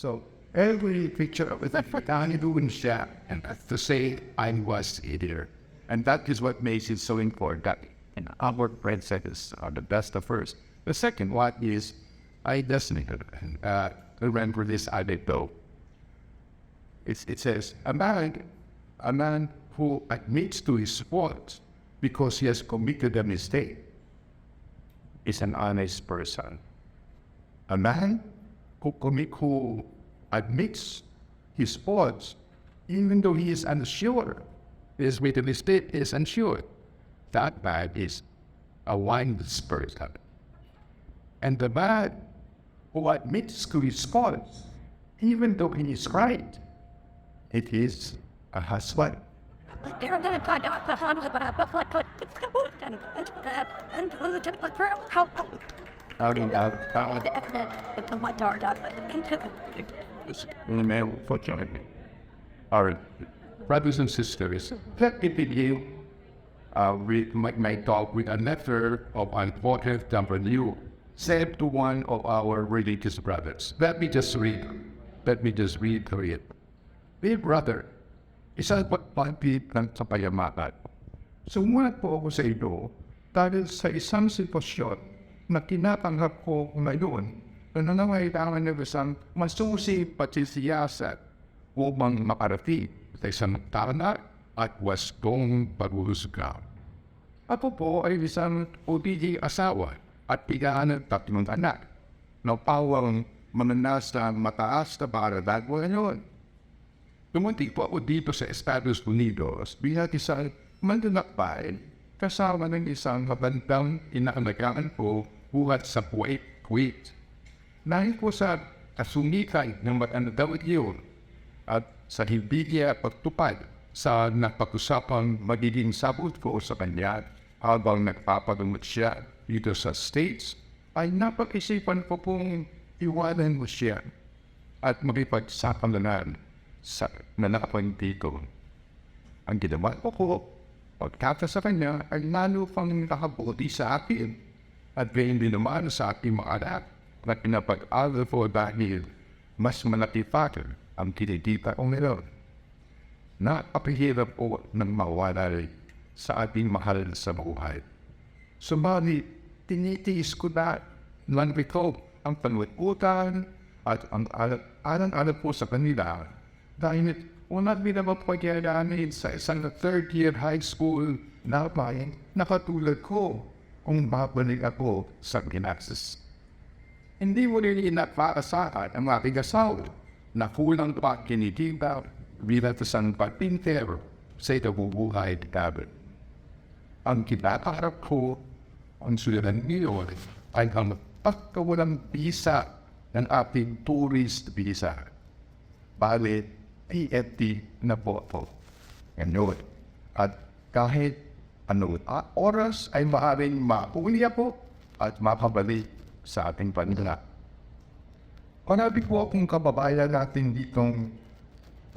So every picture of it, I doing siya, and to say I was there. And that is what makes it so important. And our princesses are the best of us. The second one is, I just remember this anecdote. It says, a man who admits to his faults because he has committed a mistake is an honest person. A man who admits his faults, even though he is unsure, his made a mistake is unsure, that man is a wise person. And the man who admits to his faults, even though he is right, it is a husband. Our brothers and sisters, let me begin with my talk with a letter of unfortunate W sent to one of our religious brothers. Let me just read through it. Dear brother, isa pagpapit ng kapayamanan. Sumulat po ako sa iyo dahil sa isang sitwasyon na tinatanggap ko ngayon na nangangailangan ng isang masusi pagsisiyasan upang makarating sa isang tana at wastong paghuhusga. Ako po ay isang utiging asawa at pigaan ng 3 anak na pawang mananasa mataas na paaralan ko ngayon. Dumunti po ako dito sa Estados Unidos bilang isang manlalakbay kasama ng isang kabandang inaalagaan ko buhat sa Kuwait. Dahil po sa kasumikay ng matandang iyon at sa hindi niya pagtupad sa napag-usapang magiging sabot ko sa kanya habang nagpapadungot siya dito sa States, ay napag-isipan ko pong iwanan mo siya at makipagsapalanan sa nanapan dito. Ang ginawa ko, pagkata sa kanya ay lalo pang nakabuti sa akin at gayon din naman sa aking mga anak na pinapag-aral ko dahil mas malaki factor ang kinikita ko ngayon. Napakahirap po ng mawalay sa ating mahal sa buhay. Subalit, tinitiis ko na lang ito ang panwikutan at ang alang-alang po sa kanila dahil wala pinapapagyayanin sa isang 3rd year high school na bayan na katulad ko kung babalik ako sa Ginasas. Hindi mo rin inapaasahan ang aking asawa na kulang pa kinikita bilang isang patintero sa itabubuhay namin. Ang kinakaharap ko, ang suliran ngayon ay ang pagkawalang bisa ng ating tourist visa. Balit, PFT na po ako. Ngayon. At kahit anong oras ay maaaring mauli ako at mapabalik sa ating bansa. Marami po akong kababayan natin ditong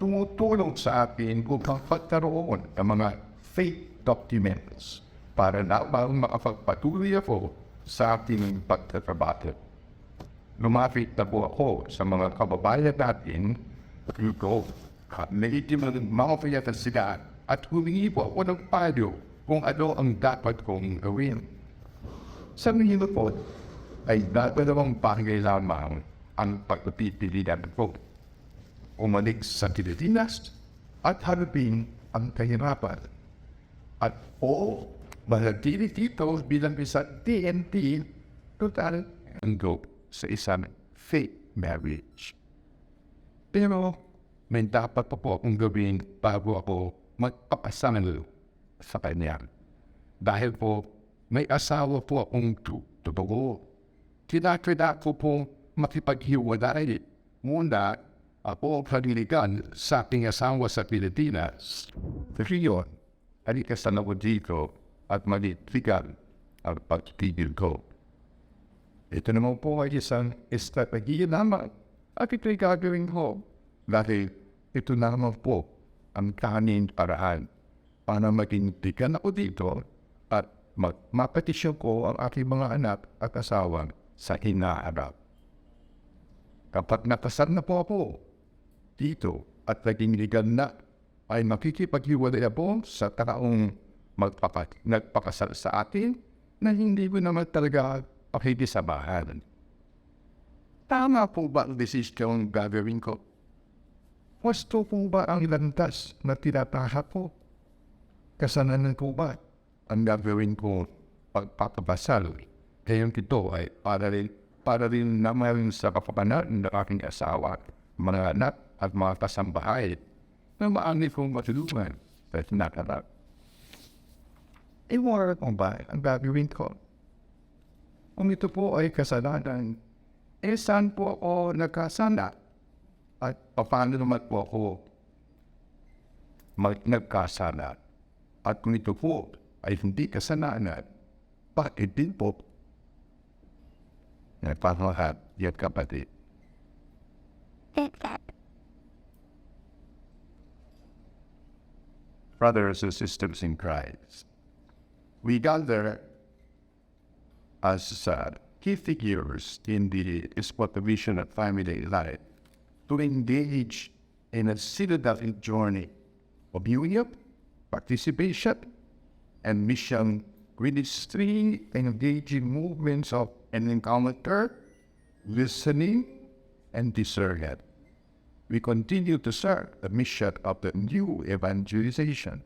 tumutulong sa atin upang pagkaroon ng mga fake documents para na makapagpatuloy ako sa ating pagtatrabaho. Lumapit na po ako sa mga kababayan natin dito at nagitiman ng mga payatan sila at humingi po ako ng payo kung ano ang dapat kong gawin. Sa mga po ay dalawang bagay lamang ang pagpipilian ko. Umalik sa Pilipinas at harapin ang kahirapan. At manatili dito bilang isang TNT total and go sa isang fake marriage. Pero may dapat pa po akong gawin bago ako magpapasama sa kanya. Dahil po may asawa po akong totoo. Tinatanda ko po makipaghiwalay muna ako paniligan sa aking asawa sa Pilipinas. Pero halikasan ako dito at malitigan ang pagtigil ko. Ito naman po ay isang estrategiya naman at ito'y gagawin ko dahil ito naman po ang kanin paraan para maging tigan ako dito at mapetisyon ko ang aking mga anak at asawa sa hinaharap. Kapag nakasal na po ako dito at naging legal na, ay makikipaghiwalay ako sa taong nagpakasal sa atin na hindi ko naman talaga pakikisamahan. Tama po ba ang desisyon gagawin ko? Wasto po ba ang landas na tinatahak ko? Kasalanan po ba ang gagawin ko pagpapabasal? Kayong ito ay para rin naman sa kapakanan ng aking asawa, mga anak at mga kasambahay na maangi kong matulungan at nakarap. Iwara ko ba ang gagawin ko? Kung ito po ay kasalanan, saan po ako nagkasala? At paano naman po ako nagkasala? At kung ito po ay hindi kasalanan, bakit din po nagpapahal yan kapatid? Brothers and sisters in Christ, we gather as key figures in the exploitation of family life to engage in a synodal journey of union, participation, and mission, ministry, engaging movements of an encounter, listening, and discernment. We continue to serve the mission of the new evangelization.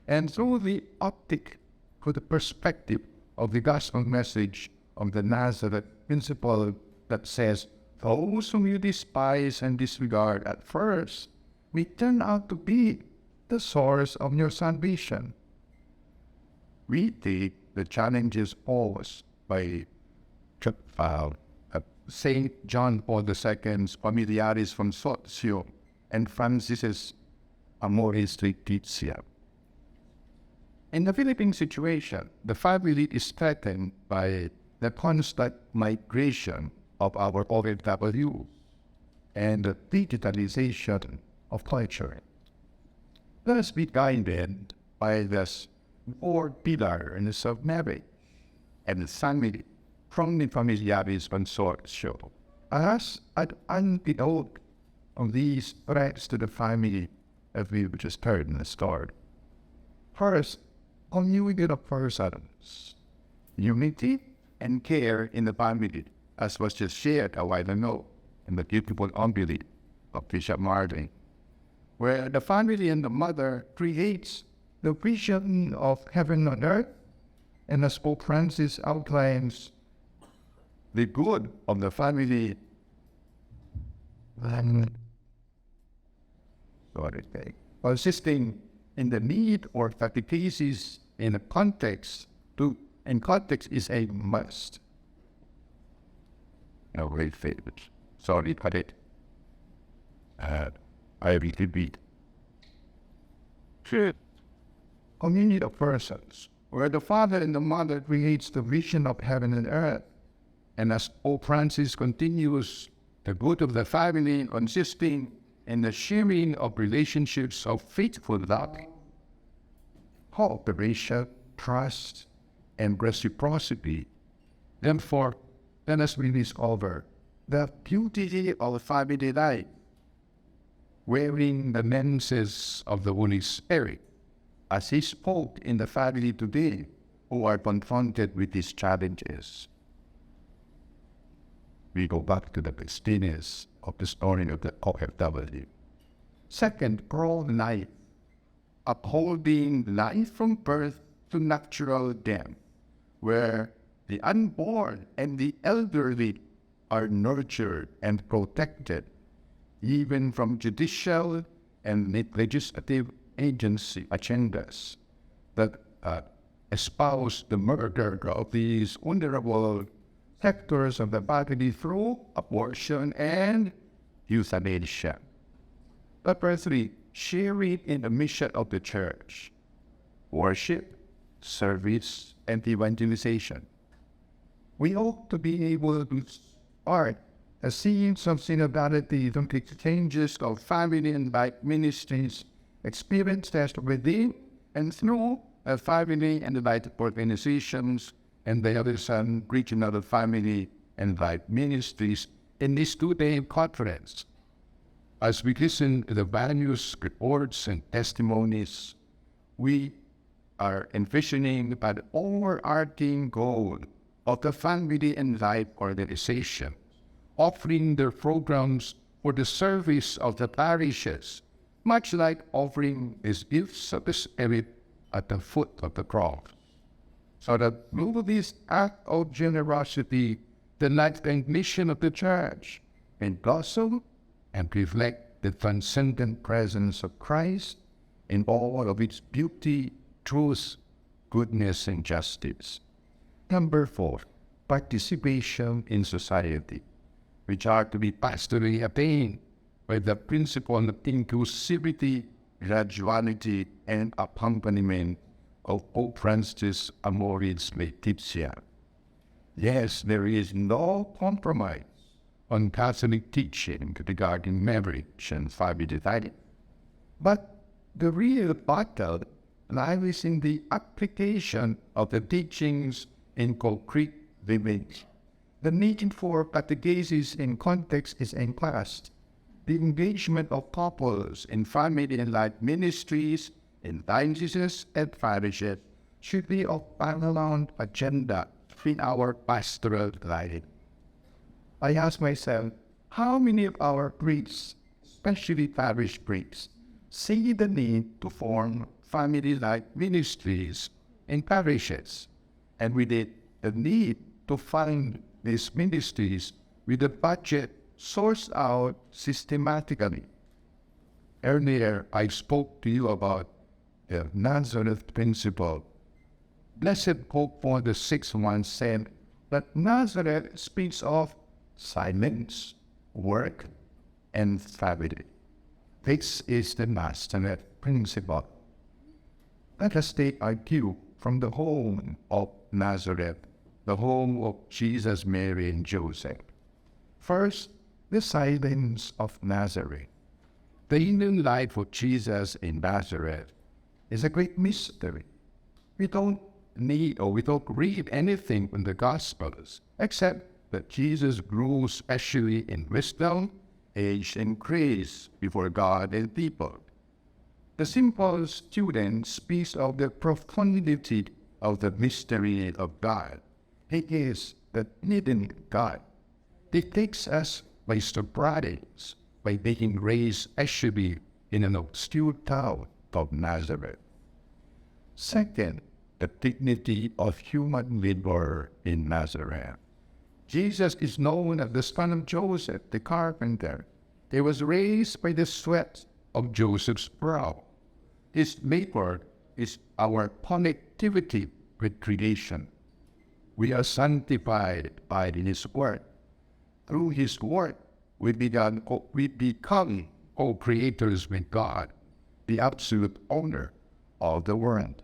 And through the optic, through the perspective of the gospel message of the Nazareth principle that says, those whom you despise and disregard at first may turn out to be the source of your salvation. We take the challenges posed by Saint John Paul II's Familiaris Consortio and Francis's Amoris Laetitia. In the Philippine situation, the family is threatened by the constant migration of our OFW and the digitalization of culture. Let us be guided by this four pillars of marriage and family from the Familiaris Consortio as an antidote of these threats to the family as we just heard in the start. First, community of persons, unity and care in the family, as was just shared a while ago in the beautiful homily of Bishop Martin, where the family and the mother creates the vision of heaven on earth, and as Pope Francis outlines, the good of the family consisting in the need or catechesis in a context and context is a must. No great favors. Sorry, cut it. I really beat. Community of persons, where the father and the mother creates the vision of heaven and earth. And as Pope Francis continues, the good of the family consisting in the sharing of relationships of faithful love, cooperation, trust, and reciprocity. Therefore, let us rediscover the beauty of family life, wearing the lenses of the Holy Spirit, as He spoke in the family today, who are confronted with these challenges. We go back to the bustiness of the story of the OFW. Second, pro-life, upholding life from birth to natural death, where the unborn and the elderly are nurtured and protected, even from judicial and legislative agency agendas that espouse the murder of these vulnerable sectors of the body through abortion and euthanasia. Number 3, sharing in the mission of the church, worship, service, and evangelization. We ought to be able to start a series of synodality from the exchanges of family and life ministries experienced as within and through a family and life organizations and the other regional family and life ministries in this two-day conference, as we listen to the values, reports, and testimonies, we are envisioning an overarching goal of the Family and Life Organization, offering their programs for the service of the parishes, much like offering these gifts of the Spirit at the foot of the cross. So that through this act of generosity, the life and mission of the Church can blossom and reflect the transcendent presence of Christ in all of its beauty, truth, goodness, and justice. Number 4, participation in society, which are to be pastorally attained by the principle of inclusivity, graduality, and accompaniment of Pope Francis Amoris Laetitia. Yes, there is no compromise on Catholic teaching regarding marriage and family life, but the real battle lies in the application of the teachings in concrete living. The need for catechesis in context is enhanced. The engagement of couples in family and life ministries in dioceses and parishes should be of paramount agenda in our pastoral life. I ask myself, how many of our priests, especially parish priests, see the need to form family life ministries in parishes, and with it, the need to fund these ministries with a budget sourced out systematically. Earlier, I spoke to you about the Nazareth principle. Blessed Pope Paul VI once said that Nazareth speaks of silence, work, and family. This is the Nazareth principle. Let us take our cue from the home of Nazareth, the home of Jesus, Mary, and Joseph. First, the silence of Nazareth. The hidden life of Jesus in Nazareth is a great mystery. We don't read anything in the Gospels except that Jesus grew especially in wisdom, age, and grace before God and people. The simple student speaks of the profundity of the mystery of God. He is the hidden God. He takes us by surprise by making grace actually in an obscure town of Nazareth. Second, the dignity of human labor in Nazareth. Jesus is known as the son of Joseph, the carpenter. He was raised by the sweat of Joseph's brow. His labor is our connectivity with creation. We are sanctified by his work. Through his work, we become co-creators with God, the absolute owner of the world.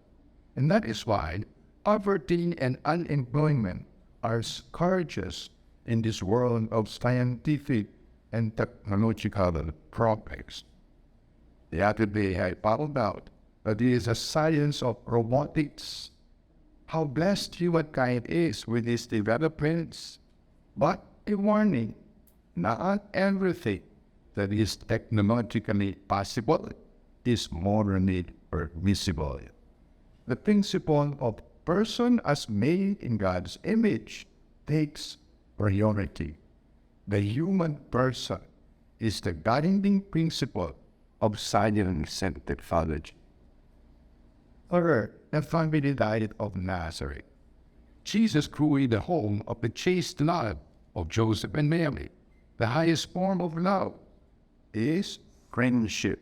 And that is why poverty and unemployment are scourges in this world of scientific and technological progress. The other day I found out that it is a science of robotics. How blessed humankind is with these developments. But a warning, not everything that is technologically possible is morally permissible. The principle of person as made in God's image takes priority. The human person is the guiding principle of science and technology. Third, the family life of Nazareth. Jesus grew in the home of the chaste love of Joseph and Mary. The highest form of love is friendship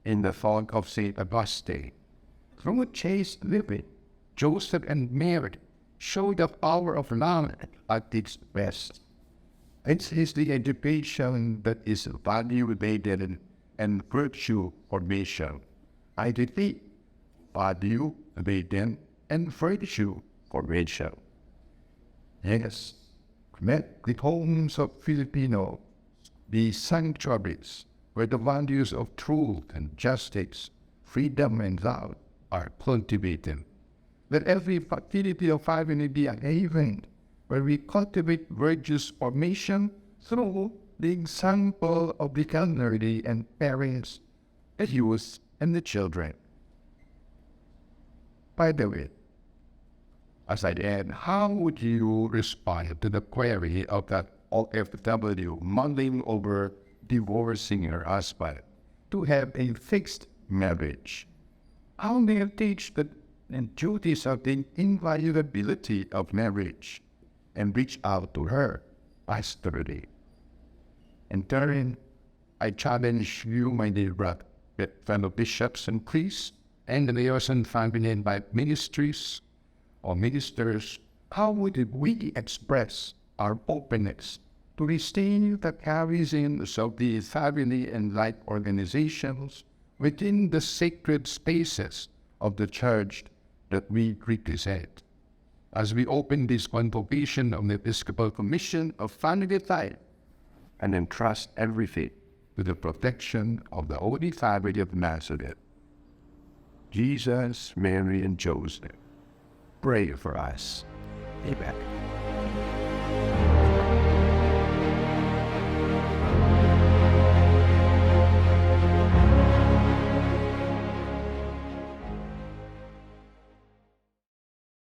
in the thought of St. Augustine. Through chaste living, Joseph and Mary showed the power of love at its best. It is the education that is value-based and virtue formation. I repeat, value-based and virtue formation. Yes, let the homes of Filipino be sanctuaries where the values of truth and justice, freedom and love are cultivated. Let every facility of family be a haven where we cultivate virtuous formation through the example of the elderly and parents, the youth, and the children. By the way, as I end, how would you respond to the query of that OFW mulling over divorcing her husband to have a fixed marriage? How do you teach the duties of the inviolability of marriage and reach out to her pastorally? In turn, I challenge you, my dear fellow bishops and priests, and the layers and family and by ministries or ministers, how would we express our openness to receive the charisms of the family and life organizations within the sacred spaces of the church that we represent? As we open this convocation of the Episcopal Commission of Family Life and entrust everything to the protection of the Holy Family of Nazareth, Jesus, Mary, and Joseph, pray for us. Amen.